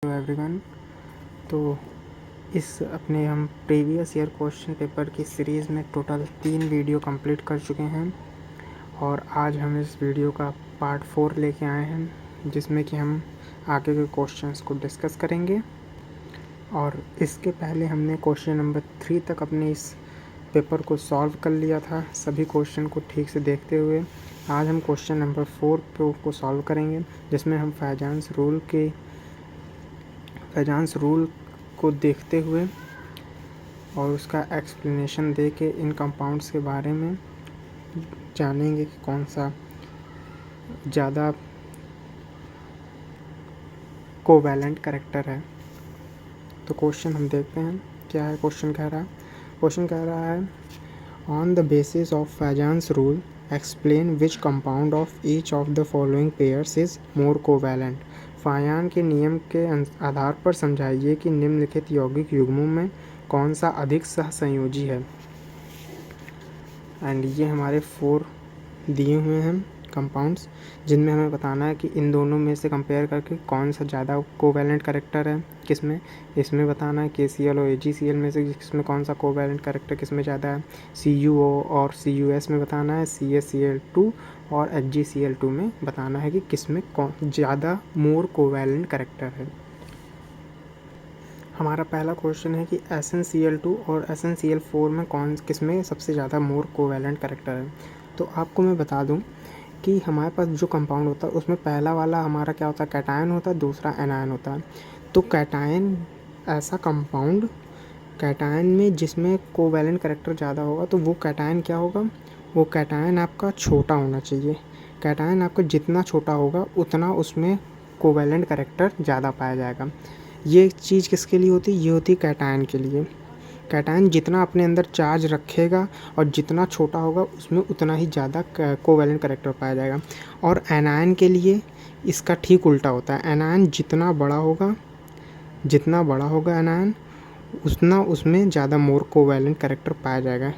Hello everyone. तो इस अपने हम प्रीवियस ईयर क्वेश्चन पेपर की सीरीज़ में टोटल 3 वीडियो कंप्लीट कर चुके हैं और आज हम इस वीडियो का पार्ट 4 लेके आए हैं जिसमें कि हम आगे के क्वेश्चंस को डिस्कस करेंगे। और इसके पहले हमने क्वेश्चन नंबर 3 तक अपने इस पेपर को सॉल्व कर लिया था, सभी क्वेश्चन को ठीक से देखते हुए। आज हम क्वेश्चन नंबर 4 को सॉल्व करेंगे जिसमें हम फैजान्स रूल को देखते हुए और उसका एक्सप्लेनेशन दे के इन कंपाउंड्स के बारे में जानेंगे कि कौन सा ज़्यादा कोवैलेंट कैरेक्टर है। तो क्वेश्चन हम देखते हैं क्या है। क्वेश्चन कह रहा है on the basis of Fajans rule explain which compound of each of the following pairs is more covalent. Fajans के नियम के आधार पर समझाइए कि निम्नलिखित यौगिक युग्मों में कौन सा अधिक सहसंयोजी है। एंड ये हमारे 4 दिए हुए हैं कंपाउंड्स जिनमें हमें बताना है कि इन दोनों में से कंपेयर करके कौन सा ज़्यादा कोवैलेंट कैरेक्टर है किसमें। इसमें बताना है KCl और AgCl में से किसमें कौन सा कोवैलेंट कैरेक्टर किसमें ज़्यादा है। CuO और CuS में बताना है, CaCl2 और HgCl2 में बताना है कि किसमें कौन ज़्यादा मोर कोवैलेंट कैरेक्टर है। हमारा पहला क्वेश्चन है कि SnCl2 और SnCl4 में किसमें सबसे ज़्यादा मोर कोवैलेंट कैरेक्टर है। तो आपको मैं बता दूं कि हमारे पास जो कंपाउंड होता है उसमें पहला वाला हमारा क्या होता है, कैटायन होता है, दूसरा एनायन होता है। तो कैटायन ऐसा कंपाउंड कैटायन में जिसमें कोवैलेंट कैरेक्टर ज़्यादा होगा तो वो कैटायन क्या होगा, वो कैटायन आपका छोटा होना चाहिए। कैटायन आपका जितना छोटा होगा उतना उसमें कोवैलेंट कैरेक्टर ज़्यादा पाया जाएगा। ये चीज़ किसके लिए होती है, ये होती है कैटायन के लिए। कैटायन जितना अपने अंदर चार्ज रखेगा और जितना छोटा होगा उसमें उतना ही ज़्यादा कोवैलेंट कैरेक्टर पाया जाएगा। और एनायन के लिए इसका ठीक उल्टा होता है। एनायन जितना बड़ा होगा एनायन उतना उसमें ज़्यादा मोर कोवैलेंट कैरेक्टर पाया जाएगा।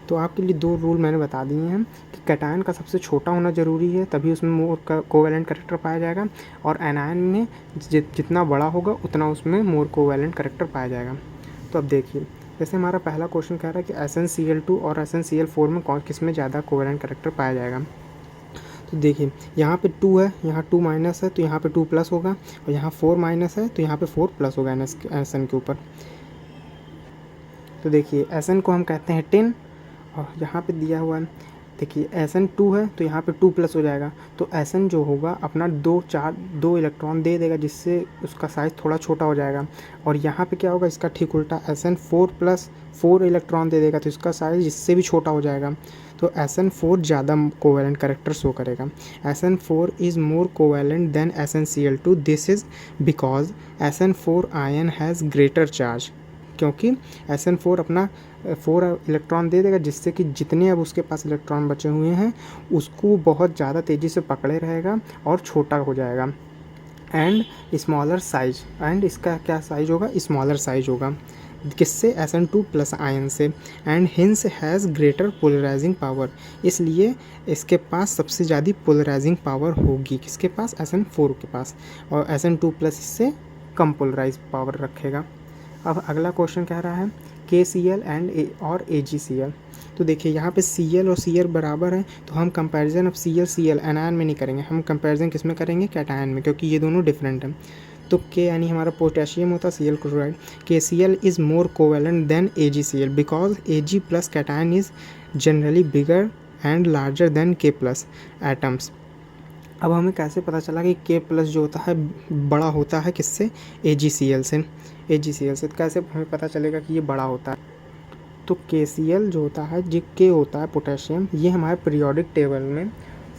तो आपके लिए 2 रूल मैंने बता दिए हैं कि कैटायन का सबसे छोटा होना ज़रूरी है तभी उसमें मोर कोवैलेंट कैरेक्टर पाया जाएगा, और एनायन में जितना बड़ा होगा उतना उसमें मोर कोवैलेंट कैरेक्टर पाया जाएगा। तो अब देखिए, जैसे हमारा पहला क्वेश्चन कह रहा है कि SnCl2 और SnCl4 में किसमें ज़्यादा कोवैलेंट कैरेक्टर पाया जाएगा। तो देखिए यहाँ पे 2 है, यहाँ 2 माइनस है तो यहाँ पे 2 प्लस होगा, और यहाँ 4 माइनस है तो यहाँ पे 4 प्लस होगा SN के ऊपर। तो देखिए SN को हम कहते हैं 10 और यहाँ पे दिया हुआ है, देखिए SN2 है तो यहाँ पे 2 प्लस हो जाएगा। तो SN जो होगा अपना 2 इलेक्ट्रॉन दे देगा जिससे उसका साइज़ थोड़ा छोटा हो जाएगा। और यहाँ पे क्या होगा, इसका ठीक उल्टा SN4 प्लस 4 इलेक्ट्रॉन दे देगा तो इसका साइज़ इससे भी छोटा हो जाएगा। तो SN4 ज़्यादा कोवैलेंट कैरेक्टर शो करेगा। SN4 is more covalent than SnCl2। This is because SN4 ion has greater charge, क्योंकि SN4 अपना 4 इलेक्ट्रॉन दे देगा जिससे कि जितने अब उसके पास इलेक्ट्रॉन बचे हुए हैं उसको बहुत ज़्यादा तेज़ी से पकड़े रहेगा और छोटा हो जाएगा। एंड स्मॉलर साइज, एंड इसका क्या साइज होगा, स्मॉलर साइज होगा किससे, SN2 प्लस आयन से। And hence has greater polarising power, इसलिए इसके पास सबसे ज़्यादा पोलराइजिंग पावर होगी किसके पास, SN4 के पास, और SN2 प्लस इससे कम पोलराइज पावर रखेगा। अब अगला क्वेश्चन कह रहा है KCl और AgCl। तो देखिए यहाँ पे Cl और Cl बराबर है तो हम कंपैरिजन ऑफ Cl एनायन में नहीं करेंगे, हम कंपैरिजन किस में करेंगे, कैटायन में, क्योंकि ये दोनों डिफरेंट हैं। तो K यानी हमारा पोटेशियम होता है, Cl chloride. KCl is more covalent than AgCl because Ag plus cation is generally bigger and larger than K plus atoms. अब हमें कैसे पता चला कि K प्लस जो होता है बड़ा होता है किससे, AgCl से कैसे हमें पता चलेगा कि ये बड़ा होता है। तो KCl जो होता है, जो K होता है पोटेशियम, ये हमारे पीरियोडिक टेबल में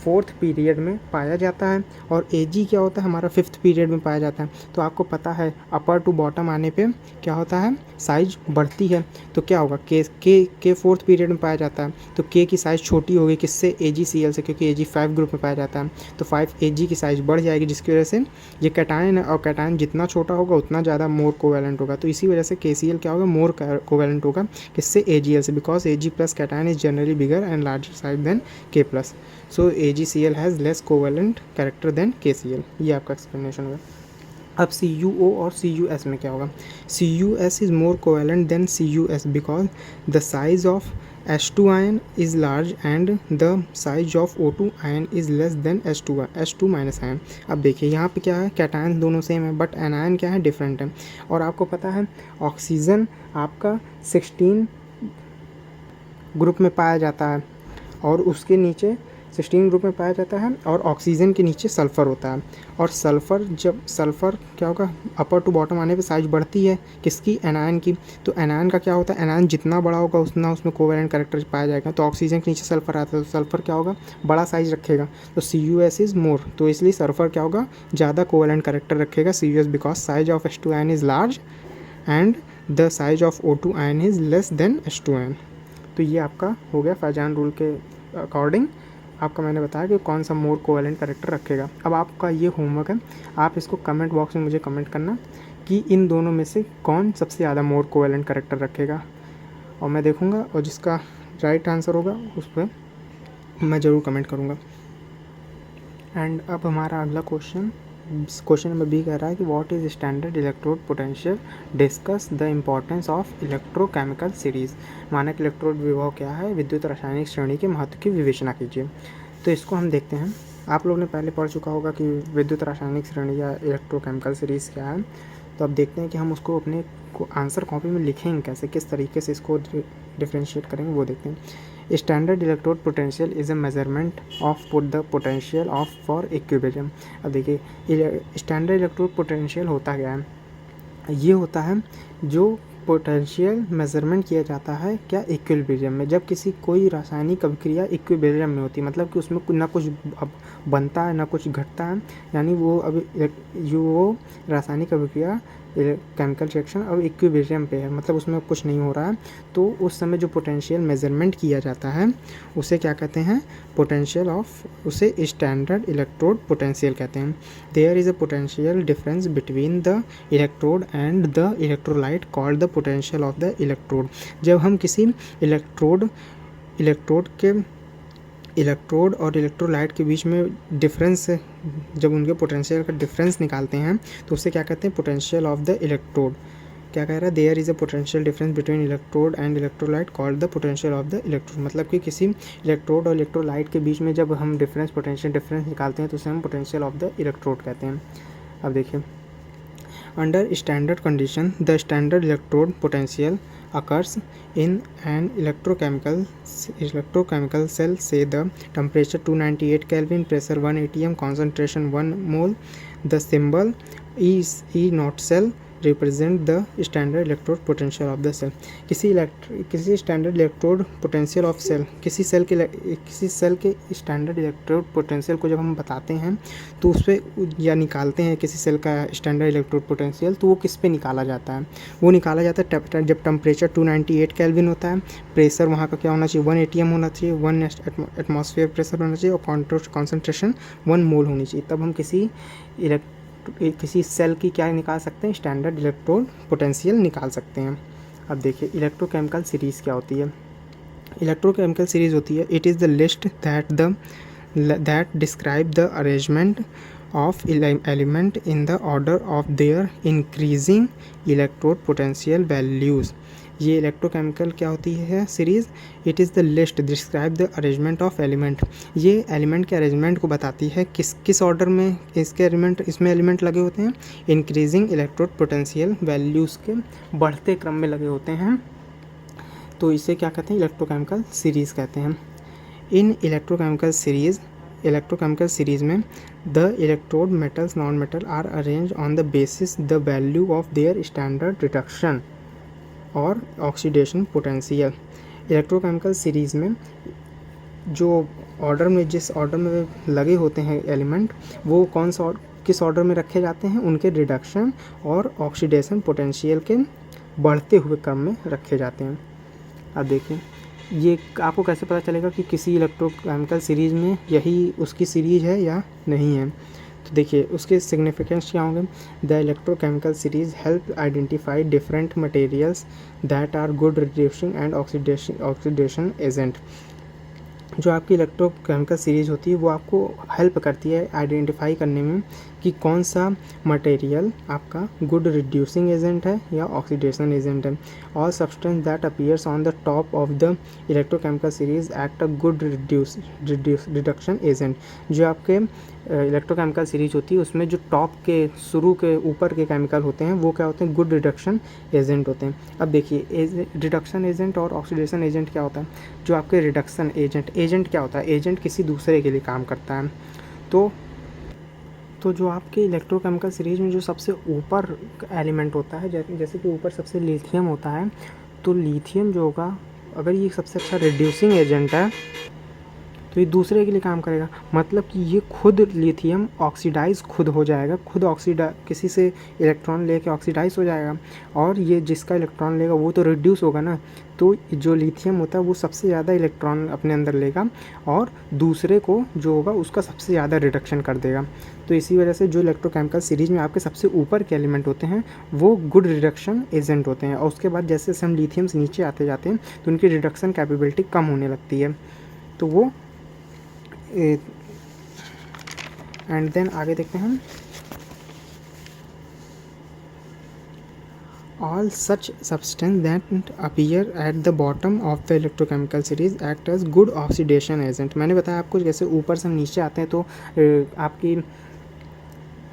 4th पीरियड में पाया जाता है, और Ag क्या होता है हमारा 5th पीरियड में पाया जाता है। तो आपको पता है अपर टू बॉटम आने पे क्या होता है, साइज बढ़ती है। तो क्या होगा, K 4th पीरियड में पाया जाता है तो K की साइज़ छोटी होगी किससे, AgCl से, क्योंकि Ag 5 ग्रुप में पाया जाता है। तो 5 Ag की साइज़ बढ़ जाएगी जिसकी वजह से ये कैटायन है, और कैटायन जितना छोटा होगा उतना ज़्यादा मोर कोवैलेंट होगा। तो इसी वजह से KCl क्या होगा, मोर कोवैलेंट होगा किससे, AgL से, because Ag plus cation is generally bigger and larger size than K plus. So AgCl has less covalent character than KCl। ये आपका एक्सप्लेनेशन होगा। अब CuO और CuS में क्या होगा, CuS is more covalent than CuS because the size of H2 ion is large and the size of O2 ion is less than H2 minus ion. अब देखिए यहाँ पे क्या है, कैटायन दोनों सेम है बट एनायन क्या है, डिफरेंट है। और आपको पता है ऑक्सीजन आपका 16 ग्रुप में पाया जाता है और उसके नीचे 16 ग्रुप में पाया जाता है और ऑक्सीजन के नीचे सल्फ़र होता है। और सल्फ़र जब सल्फ़र क्या होगा, अपर टू बॉटम आने पे साइज बढ़ती है किसकी, एनायन की। तो एनायन का क्या होता है, एनायन जितना बड़ा होगा उतना उसमें कोवेलेंट कैरेक्टर पाया जाएगा। तो ऑक्सीजन के नीचे सल्फ़र आता है तो सल्फ़र क्या होगा, बड़ा साइज रखेगा। तो CuS इज़ मोर, तो इसलिए सल्फ़र क्या होगा, ज़्यादा कोवेलेंट कैरेक्टर रखेगा CuS because size of H2 ion is large and the size of O2 ion is less than H2 ion। तो ये आपका हो गया फैजान रूल के अकॉर्डिंग आपका मैंने बताया कि कौन सा मोर कोवेलेंट कैरेक्टर रखेगा। अब आपका ये होमवर्क है, आप इसको कमेंट बॉक्स में मुझे कमेंट करना कि इन दोनों में से कौन सबसे ज़्यादा मोर कोवेलेंट कैरेक्टर रखेगा, और मैं देखूँगा और जिसका राइट आंसर होगा उस पर मैं ज़रूर कमेंट करूँगा। एंड अब हमारा अगला क्वेश्चन नंबर बी कह रहा है कि what is standard electrode potential, discuss the importance of electrochemical series. मानक इलेक्ट्रोड विभव क्या है, विद्युत रासायनिक श्रेणी के महत्व की विवेचना कीजिए। तो इसको हम देखते हैं। आप लोग ने पहले पढ़ चुका होगा कि विद्युत रासायनिक श्रेणी या इलेक्ट्रोकेमिकल सीरीज़ क्या है। तो अब देखते हैं कि हम उसको अपने आंसर कॉपी में लिखेंगे कैसे, किस तरीके से इसको डिफ्रेंशिएट करेंगे वो देखते हैं। Standard electrode potential is a measurement of the potential of for equilibrium. अब देखिए स्टैंडर्ड इलेक्ट्रोड पोटेंशियल होता क्या है, ये होता है जो पोटेंशियल मेजरमेंट किया जाता है क्या, इक्विलिब्रियम में। जब किसी कोई रासायनिक अभिक्रिया इक्विलिब्रियम में होती है, मतलब कि उसमें ना कुछ बनता है ना कुछ घटता है, यानी वो वो रासायनिक अभिक्रिया केमिकल रिएक्शन अब इक्विलिब्रियम पे है, मतलब उसमें कुछ नहीं हो रहा है। तो उस समय जो पोटेंशियल मेजरमेंट किया जाता है उसे क्या कहते हैं, पोटेंशियल ऑफ, उसे स्टैंडर्ड इलेक्ट्रोड पोटेंशियल कहते हैं। There is a potential difference between the electrode and the electrolyte called the potential of the electrode. जब हम किसी इलेक्ट्रोड और इलेक्ट्रोलाइट के बीच में डिफरेंस, जब उनके पोटेंशियल का डिफरेंस निकालते हैं तो उसे क्या कहते हैं, पोटेंशियल ऑफ द इलेक्ट्रोड। क्या कह रहा है, there is a potential difference between electrode and electrolyte called the potential of the electrode. मतलब कि किसी इलेक्ट्रोड और इलेक्ट्रोलाइट के बीच में जब हम पोटेंशियल डिफरेंस निकालते हैं तो उसे हम पोटेंशियल ऑफ द इलेक्ट्रोड कहते हैं। अब देखिए, under standard condition the standard electrode potential occurs in an electrochemical cell, say the temperature 298 Kelvin, pressure 1 atm, concentration 1 mole. The symbol E naught cell represent the standard electrode potential of the cell. किसी standard electrode potential of cell, किसी cell के standard electrode potential को जब हम बताते हैं तो उस पर या निकालते हैं किसी सेल का स्टैंडर्ड इलेक्ट्रोड पोटेंशियल, तो वो किस पे निकाला जाता है, वो निकाला जाता है जब टेम्परेचर 298 केल्विन होता है, प्रेशर वहाँ का क्या होना चाहिए, 1 atm होना चाहिए, 1 एटमॉस्फेयर प्रेशर होना चाहिए और कॉन्सेंट्रेशन 1 मोल होनी चाहिए। तब हम किसी सेल की क्या निकाल सकते हैं, स्टैंडर्ड इलेक्ट्रोड पोटेंशियल निकाल सकते हैं। अब देखिए इलेक्ट्रोकेमिकल सीरीज़ क्या होती है। इलेक्ट्रोकेमिकल सीरीज़ होती है, it is the list that describe the arrangement of element in the order of their increasing electrode potential values. ये इलेक्ट्रोकेमिकल क्या होती है series, it is the list describe the arrangement of element. ये element के arrangement को बताती है किस ऑर्डर में इसमें एलिमेंट लगे होते हैं, इंक्रीजिंग इलेक्ट्रोड पोटेंशियल वैल्यूज़ के बढ़ते क्रम में लगे होते हैं, तो इसे क्या कहते हैं, इलेक्ट्रोकेमिकल सीरीज़ कहते हैं। इन इलेक्ट्रोकेमिकल सीरीज़ में the electrode metals non metal are arrange on the basis the value of their standard reduction और ऑक्सीडेशन पोटेंशियल। इलेक्ट्रोकेमिकल सीरीज़ में जो जिस ऑर्डर में लगे होते हैं एलिमेंट, वो किस ऑर्डर में रखे जाते हैं, उनके रिडक्शन और ऑक्सीडेशन पोटेंशियल के बढ़ते हुए क्रम में रखे जाते हैं। अब देखिए ये आपको कैसे पता चलेगा कि किसी इलेक्ट्रोकेमिकल सीरीज़ में यही उसकी सीरीज़ है या नहीं है। तो देखिए उसके सिग्निफिकेंस क्या होंगे, the electrochemical series help identify different materials that are good reducing and oxidation agent. जो आपकी इलेक्ट्रोकेमिकल सीरीज होती है वो आपको हेल्प करती है आइडेंटिफाई करने में कि कौन सा मटेरियल आपका गुड रिड्यूसिंग एजेंट है या ऑक्सीडेशन एजेंट है। All substance that appears on the top of the electrochemical series act a good reduction agent. जो आपके इलेक्ट्रोकेमिकल सीरीज होती है उसमें जो टॉप के शुरू के ऊपर के केमिकल होते हैं वो क्या होते हैं, गुड रिडक्शन एजेंट होते हैं। अब देखिए रिडक्शन एजेंट और ऑक्सीडेशन एजेंट क्या होता है। जो आपके रिडक्शन एजेंट क्या होता है, एजेंट किसी दूसरे के लिए काम करता है। तो जो आपके इलेक्ट्रोकेमिकल सीरीज में जो सबसे ऊपर एलिमेंट होता है, जैसे कि ऊपर सबसे लिथियम होता है, तो लिथियम जो होगा अगर ये सबसे अच्छा रिड्यूसिंग एजेंट है तो ये दूसरे के लिए काम करेगा। मतलब कि ये खुद लिथियम ऑक्सीडाइज खुद हो जाएगा, खुद किसी से इलेक्ट्रॉन लेके ऑक्सीडाइज हो जाएगा, और ये जिसका इलेक्ट्रॉन लेगा वो तो रिड्यूस होगा ना। तो जो लिथियम होता है वो सबसे ज़्यादा इलेक्ट्रॉन अपने अंदर लेगा और दूसरे को जो होगा उसका सबसे ज़्यादा रिडक्शन कर देगा। तो इसी वजह से जो इलेक्ट्रोकेमिकल सीरीज में आपके सबसे ऊपर के एलिमेंट होते हैं वो गुड रिडक्शन एजेंट होते हैं, और उसके बाद जैसे जैसे हम लिथियम से नीचे आते जाते हैं तो उनकी रिडक्शन कैपेबिलिटी कम होने लगती है। तो वो एंड देन आगे देखते हैं। All such substance that appear at the bottom of the electrochemical series act as good oxidation agent. मैंने बताया आपको जैसे ऊपर से हम नीचे आते हैं तो आपकी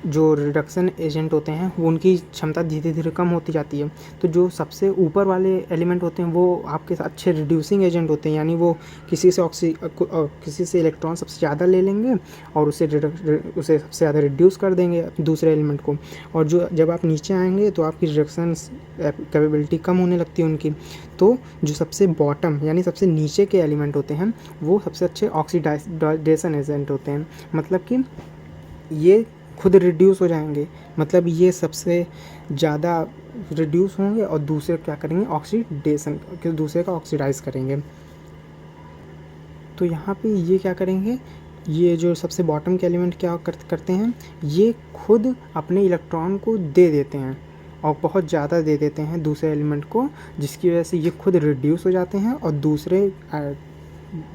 जो रिडक्शन एजेंट होते हैं वो उनकी क्षमता धीरे धीरे कम होती जाती है। तो जो सबसे ऊपर वाले एलिमेंट होते हैं वो आपके अच्छे रिड्यूसिंग एजेंट होते हैं, यानी वो किसी से इलेक्ट्रॉन सबसे ज़्यादा ले लेंगे और उसे सबसे ज़्यादा रिड्यूस कर देंगे दूसरे एलिमेंट को। और जब आप नीचे आएंगे तो आपकी रिडक्शन कैपेबिलिटी कम होने लगती है उनकी। तो जो सबसे बॉटम यानी सबसे नीचे के एलिमेंट होते हैं वो सबसे अच्छे ऑक्सीडाइजेशन एजेंट होते हैं। मतलब कि ये खुद रिड्यूस हो जाएंगे, मतलब ये सबसे ज़्यादा रिड्यूस होंगे और दूसरे क्या करेंगे, ऑक्सीडेशन, दूसरे का ऑक्सीडाइज करेंगे। तो यहाँ पे ये क्या करेंगे, ये जो सबसे बॉटम के एलिमेंट क्या करते हैं, ये खुद अपने इलेक्ट्रॉन को दे देते हैं और बहुत ज़्यादा दे देते हैं दूसरे एलिमेंट को, जिसकी वजह से ये खुद रिड्यूस हो जाते हैं और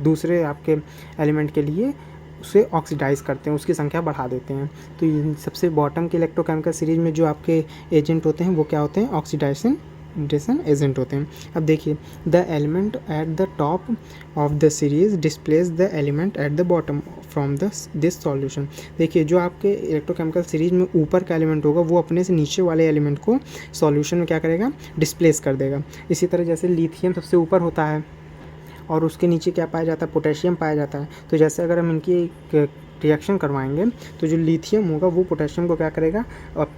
दूसरे आपके एलिमेंट के लिए उसे ऑक्सीडाइज करते हैं, उसकी संख्या बढ़ा देते हैं। तो ये सबसे बॉटम के इलेक्ट्रोकेमिकल सीरीज में जो आपके एजेंट होते हैं वो क्या होते हैं, ऑक्सीडाइजेशन एजेंट होते हैं। अब देखिए, the element at the top of the series displace the element eight the bottom from this solution. देखिए, जो आपके इलेक्ट्रोकेमिकल सीरीज में ऊपर का एलिमेंट होगा वो अपने से नीचे वाले एलिमेंट को सॉल्यूशन में क्या करेगा, डिस्प्लेस कर देगा। इसी तरह जैसे लिथियम सबसे ऊपर होता है और उसके नीचे क्या पाया जाता है, पोटेशियम पाया जाता है। तो जैसे अगर हम इनकी रिएक्शन करवाएंगे तो जो लिथियम होगा वो पोटेशियम को क्या करेगा,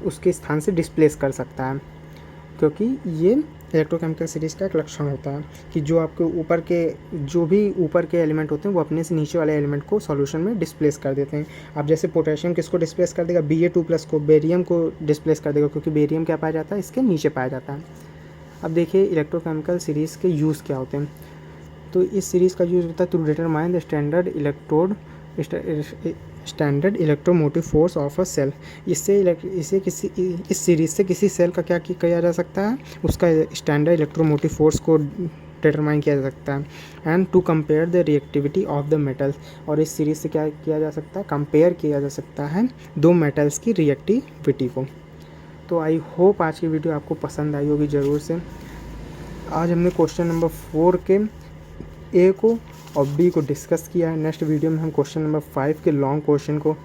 उसके स्थान से डिस्प्लेस कर सकता है, क्योंकि ये इलेक्ट्रोकेमिकल सीरीज का एक लक्षण होता है कि जो आपके ऊपर के एलिमेंट होते हैं वो अपने से नीचे वाले एलिमेंट को सॉल्यूशन में डिस्प्लेस कर देते हैं। अब जैसे पोटेशियम किसको डिस्प्लेस कर देगा, Ba2+ को, बेरियम को डिस्प्लेस कर देगा, क्योंकि बेरियम क्या पाया जाता है, इसके नीचे पाया जाता है। अब देखिए इलेक्ट्रोकेमिकल सीरीज़ के यूज़ क्या होते हैं। तो इस सीरीज़ का यूज़ होता है to determine the standard electromotive force of a cell. इस सीरीज़ से किसी सेल का क्या किया जा सकता है, उसका स्टैंडर्ड इलेक्ट्रोमोटिव फोर्स को डिटरमाइन किया जा सकता है। And to compare the reactivity of the metals, और इस सीरीज़ से क्या किया जा सकता है, कंपेयर किया जा सकता है दो मेटल्स की रिएक्टिविटी को। तो आई होप आज की वीडियो आपको पसंद आई होगी ज़रूर से। आज हमने क्वेश्चन नंबर 4 के ए को और बी को डिस्कस किया है। नेक्स्ट वीडियो में हम क्वेश्चन नंबर 5 के लॉन्ग क्वेश्चन को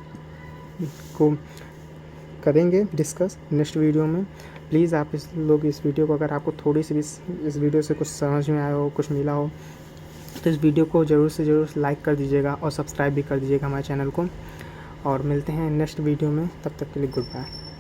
करेंगे डिस्कस नेक्स्ट वीडियो में। प्लीज़ आप इस वीडियो को, अगर आपको थोड़ी सी भी इस वीडियो से कुछ समझ में आया हो, कुछ मिला हो, तो इस वीडियो को ज़रूर से ज़रूर लाइक कर दीजिएगा और सब्सक्राइब भी कर दीजिएगा हमारे चैनल को। और मिलते हैं नेक्स्ट वीडियो में, तब तक के लिए गुड बाय।